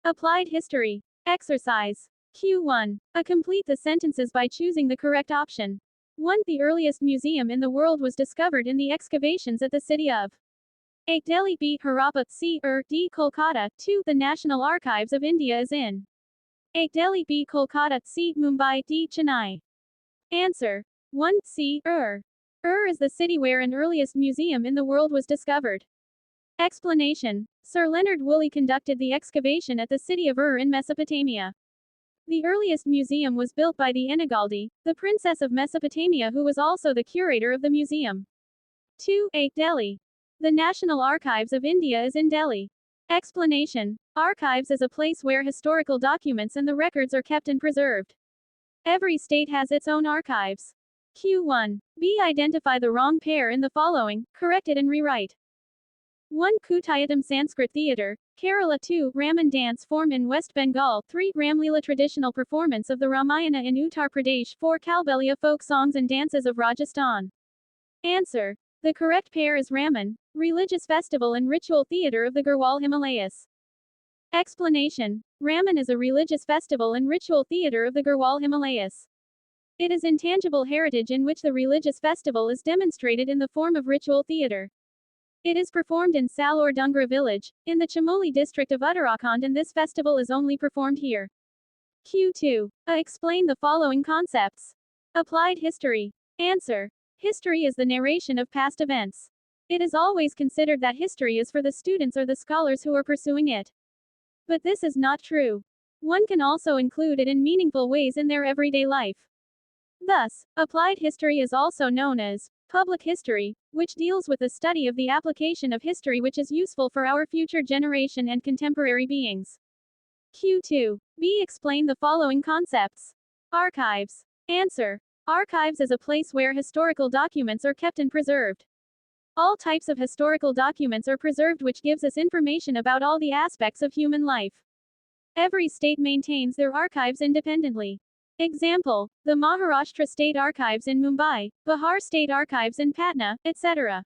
Applied history. Exercise. Q1. Complete the sentences by choosing the correct option. 1. The earliest museum in the world was discovered in the excavations at the city of A. Delhi. B. Harappa. C. D. Kolkata. 2. The National Archives of India is in A. Delhi. B. Kolkata. C. Mumbai. D. Chennai. Answer. 1. C. Is the city where an earliest museum in the world was discovered. Explanation. Sir Leonard Woolley conducted the excavation at the city of in Mesopotamia. The earliest museum was built by the Enegaldi, the princess of Mesopotamia, who was also the curator of the museum. 2. A. Delhi. The National Archives of India is in Delhi. Explanation. Archives is a place where historical documents and the records are kept and preserved. Every state has its own archives. Q1. B. Identify the wrong pair in the following, correct it and rewrite. 1. Kuthiyatam Sanskrit Theatre, Kerala. 2. Raman dance form in West Bengal. 3. Ramlila traditional performance of the Ramayana in Uttar Pradesh. 4. Kalbelia folk songs and dances of Rajasthan. Answer. The correct pair is Raman, religious festival and ritual theatre of the Garhwal Himalayas. Explanation. Raman is a religious festival and ritual theatre of the Garhwal Himalayas. It is intangible heritage in which the religious festival is demonstrated in the form of ritual theatre. It is performed in Salur Dungra village, in the Chamoli district of Uttarakhand, and this festival is only performed here. Q2. Explain the following concepts. Applied history. Answer. History is the narration of past events. It is always considered that history is for the students or the scholars who are pursuing it. But this is not true. One can also include it in meaningful ways in their everyday life. Thus, applied history is also known as public history, which deals with the study of the application of history which is useful for our future generation and contemporary beings. Q2. B. Explain the following concepts. Archives. Answer. Archives is a place where historical documents are kept and preserved. All types of historical documents are preserved, which gives us information about all the aspects of human life. Every state maintains their archives independently. Example, the Maharashtra State Archives in Mumbai, Bihar State Archives in Patna, etc.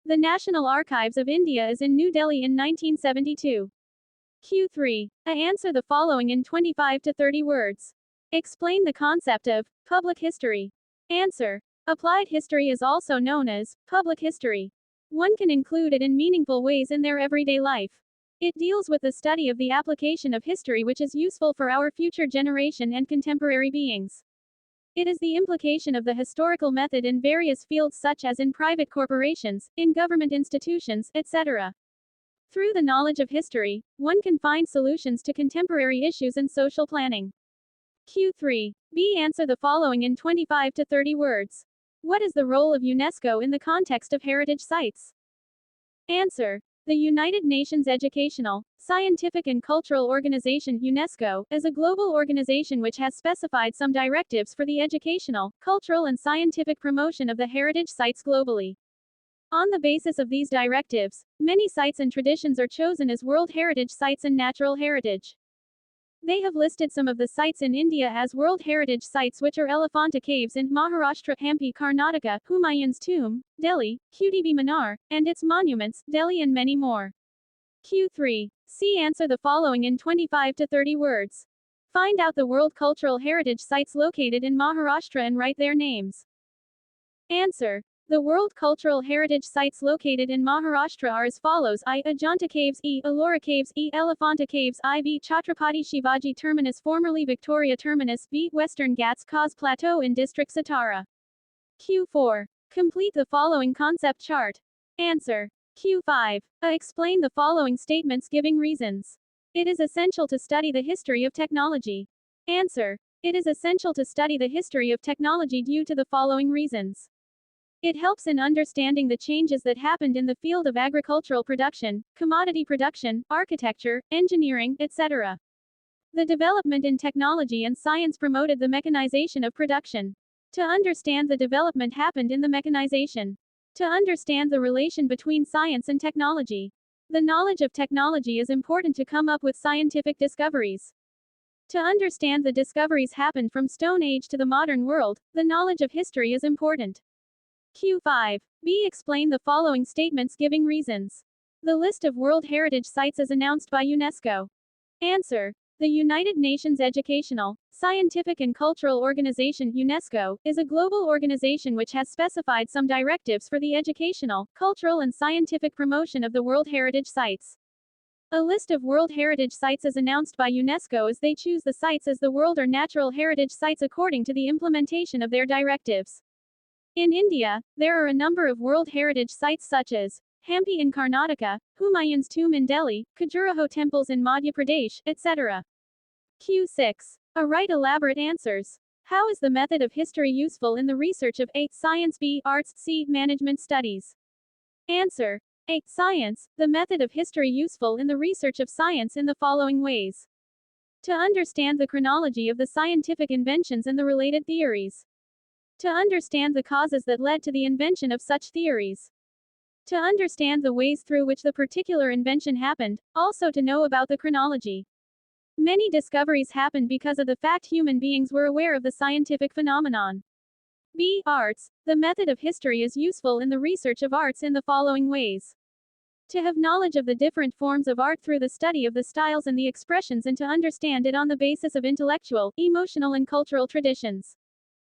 The National Archives of India is in New Delhi in 1972. Q3. Answer the following in 25 to 30 words. Explain the concept of public history. Answer. Applied history is also known as public history. One can include it in meaningful ways in their everyday life. It deals with the study of the application of history which is useful for our future generation and contemporary beings. It is the implication of the historical method in various fields such as in private corporations, in government institutions, etc. Through the knowledge of history, one can find solutions to contemporary issues and social planning. Q3. B. Answer the following in 25 to 30 words. What is the role of UNESCO in the context of heritage sites? Answer. The United Nations Educational, Scientific and Cultural Organization (UNESCO) is a global organization which has specified some directives for the educational, cultural and scientific promotion of the heritage sites globally. On the basis of these directives, many sites and traditions are chosen as World Heritage Sites and Natural Heritage. They have listed some of the sites in India as World Heritage Sites, which are Elephanta Caves in Maharashtra, Hampi, Karnataka, Humayun's Tomb, Delhi, Qutb Minar, and its monuments, Delhi, and many more. Q3. C. Answer the following in 25 to 30 words. Find out the World Cultural Heritage Sites located in Maharashtra and write their names. Answer. The World Cultural Heritage Sites located in Maharashtra are as follows: I. Ajanta Caves, E. Ellora Caves, E. Elephanta Caves, IV. Chhatrapati Shivaji Terminus, formerly Victoria Terminus, V. Western Ghats Cause Plateau in District Satara. Q4. Complete the following concept chart. Answer. Q5. Explain the following statements giving reasons. It is essential to study the history of technology. Answer. It is essential to study the history of technology due to the following reasons. It helps in understanding the changes that happened in the field of agricultural production, commodity production, architecture, engineering, etc. The development in technology and science promoted the mechanization of production. To understand the development happened in the mechanization. To understand the relation between science and technology. The knowledge of technology is important to come up with scientific discoveries. To understand the discoveries happened from Stone Age to the modern world, the knowledge of history is important. Q5. B. Explain the following statements giving reasons. The list of World Heritage Sites is announced by UNESCO. Answer. The United Nations Educational, Scientific and Cultural Organization (UNESCO) is a global organization which has specified some directives for the educational, cultural and scientific promotion of the World Heritage Sites. A list of World Heritage Sites is announced by UNESCO as they choose the sites as the World or Natural Heritage Sites according to the implementation of their directives. In India, there are a number of World Heritage Sites such as Hampi in Karnataka, Humayun's tomb in Delhi, Khajuraho temples in Madhya Pradesh, etc. Q6. Write elaborate answers. How is the method of history useful in the research of A. Science, B. Arts, C. Management studies? Answer. A. Science. The method of history useful in the research of science in the following ways. To understand the chronology of the scientific inventions and the related theories. To understand the causes that led to the invention of such theories. To understand the ways through which the particular invention happened, also to know about the chronology. Many discoveries happened because of the fact human beings were aware of the scientific phenomenon. B. Arts. The method of history is useful in the research of arts in the following ways. To have knowledge of the different forms of art through the study of the styles and the expressions and to understand it on the basis of intellectual, emotional and cultural traditions.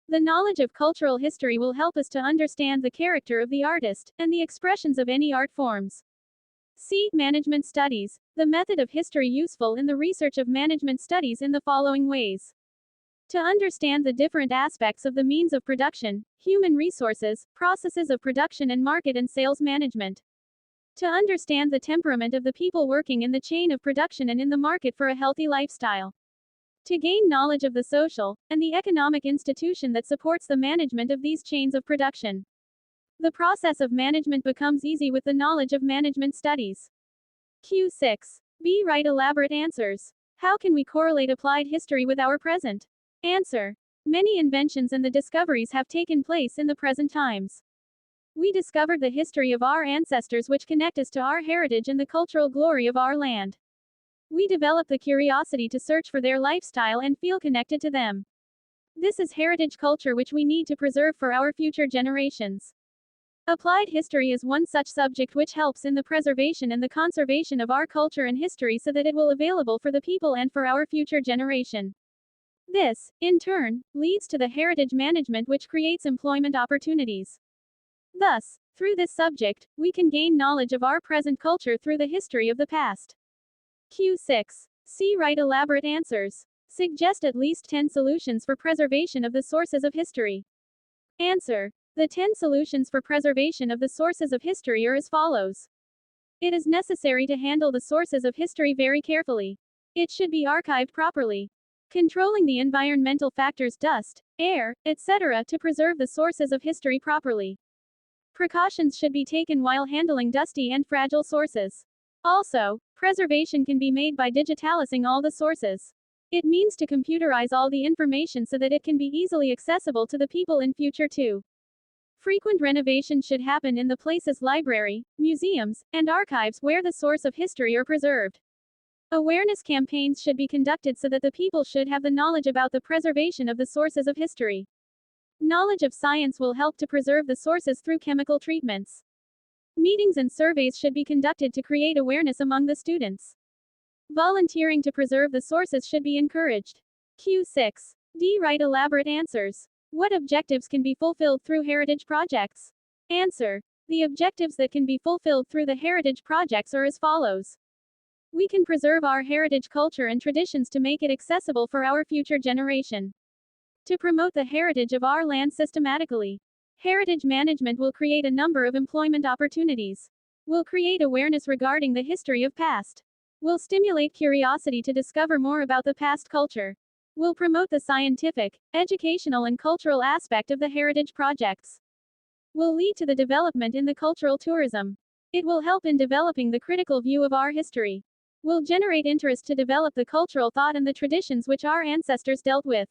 The knowledge of cultural history will help us to understand the character of the artist, and the expressions of any art forms. C. Management studies. The method of history useful in the research of management studies in the following ways. To understand the different aspects of the means of production, human resources, processes of production and market and sales management. To understand the temperament of the people working in the chain of production and in the market for a healthy lifestyle. To gain knowledge of the social and the economic institution that supports the management of these chains of production. The process of management becomes easy with the knowledge of management studies. Q6. B. Write elaborate answers. How can we correlate applied history with our present? Answer. Many inventions and the discoveries have taken place in the present times. We discovered the history of our ancestors which connect us to our heritage and the cultural glory of our land. We develop the curiosity to search for their lifestyle and feel connected to them. This is heritage culture which we need to preserve for our future generations. Applied history is one such subject which helps in the preservation and the conservation of our culture and history so that it will be available for the people and for our future generation. This, in turn, leads to the heritage management which creates employment opportunities. Thus, through this subject, we can gain knowledge of our present culture through the history of the past. Q6. C. Write elaborate answers. Suggest at least 10 solutions for preservation of the sources of history. Answer. The 10 solutions for preservation of the sources of history are as follows. It is necessary to handle the sources of history very carefully. It should be archived properly. Controlling the environmental factors dust, air, etc. to preserve the sources of history properly. Precautions should be taken while handling dusty and fragile sources. Also, preservation can be made by digitalizing all the sources. It means to computerize all the information so that it can be easily accessible to the people in future too. Frequent renovation should happen in the places library, museums, and archives where the source of history are preserved. Awareness campaigns should be conducted so that the people should have the knowledge about the preservation of the sources of history. Knowledge of science will help to preserve the sources through chemical treatments. Meetings and surveys should be conducted to create awareness among the students. Volunteering to preserve the sources should be encouraged. Q6. D. Write elaborate answers. What objectives can be fulfilled through heritage projects? Answer. The objectives that can be fulfilled through the heritage projects are as follows. We can preserve our heritage culture and traditions to make it accessible for our future generation. To promote the heritage of our land systematically. Heritage management will create a number of employment opportunities. Will create awareness regarding the history of past. Will stimulate curiosity to discover more about the past culture. Will promote the scientific, educational and cultural aspect of the heritage projects. Will lead to the development in the cultural tourism. It will help in developing the critical view of our history. Will generate interest to develop the cultural thought and the traditions which our ancestors dealt with.